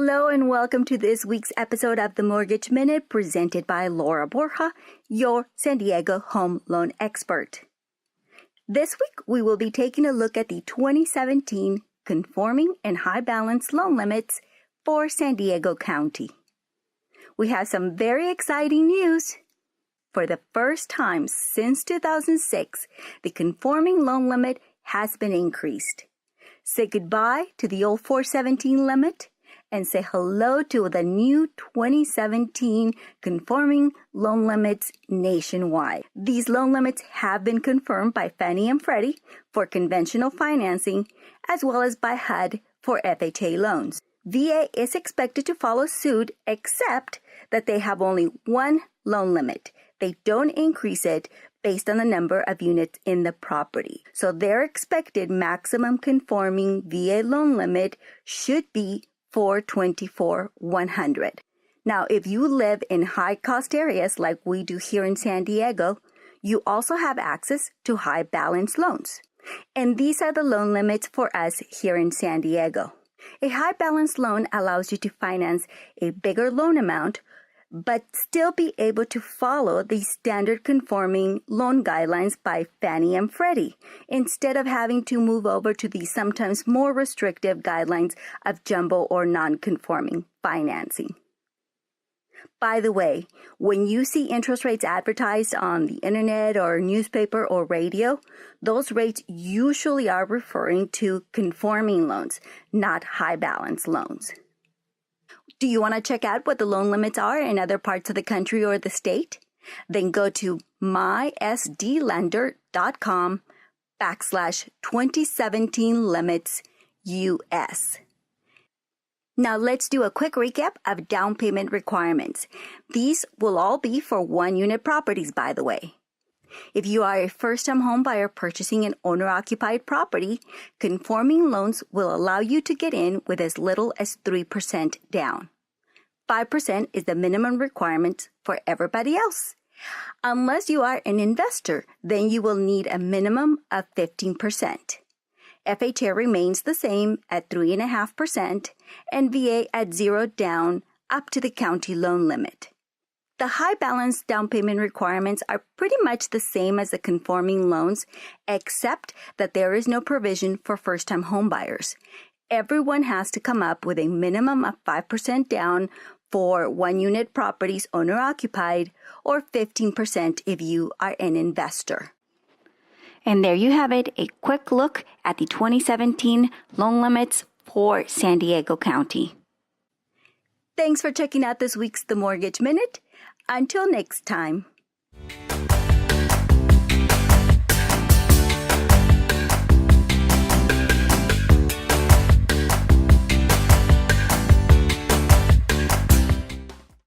Hello and welcome to this week's episode of the Mortgage Minute presented by Laura Borja, your San Diego home loan expert. This week, we will be taking a look at the 2017 conforming and high balance loan limits for San Diego County. We have some very exciting news. For the first time since 2006, the conforming loan limit has been increased. Say goodbye to the old 417 limit and say hello to the new 2017 conforming loan limits nationwide. These loan limits have been confirmed by Fannie and Freddie for conventional financing as well as by HUD for FHA loans. VA is expected to follow suit except that they have only one loan limit. They don't increase it based on the number of units in the property. So their expected maximum conforming VA loan limit should be $424,100. Now, if you live in high-cost areas like we do here in San Diego, you also have access to high balance loans. And these are the loan limits for us here in San Diego. A high balance loan allows you to finance a bigger loan amount, but still be able to follow the standard conforming loan guidelines by Fannie and Freddie, instead of having to move over to the sometimes more restrictive guidelines of jumbo or non-conforming financing. By the way, when you see interest rates advertised on the internet or newspaper or radio, those rates usually are referring to conforming loans, not high balance loans. Do you want to check out what the loan limits are in other parts of the country or the state? Then go to mysdlender.com/2017limits US. Now let's do a quick recap of down payment requirements. These will all be for one-unit properties, by the way. If you are a first-time home buyer purchasing an owner-occupied property, conforming loans will allow you to get in with as little as 3% down. 5% is the minimum requirement for everybody else. Unless you are an investor, then you will need a minimum of 15%. FHA remains the same at 3.5% and VA at 0 down up to the county loan limit. The high balance down payment requirements are pretty much the same as the conforming loans, except that there is no provision for first-time homebuyers. Everyone has to come up with a minimum of 5% down for one-unit properties owner-occupied or 15% if you are an investor. And there you have it, a quick look at the 2017 loan limits for San Diego County. Thanks for checking out this week's The Mortgage Minute. Until next time.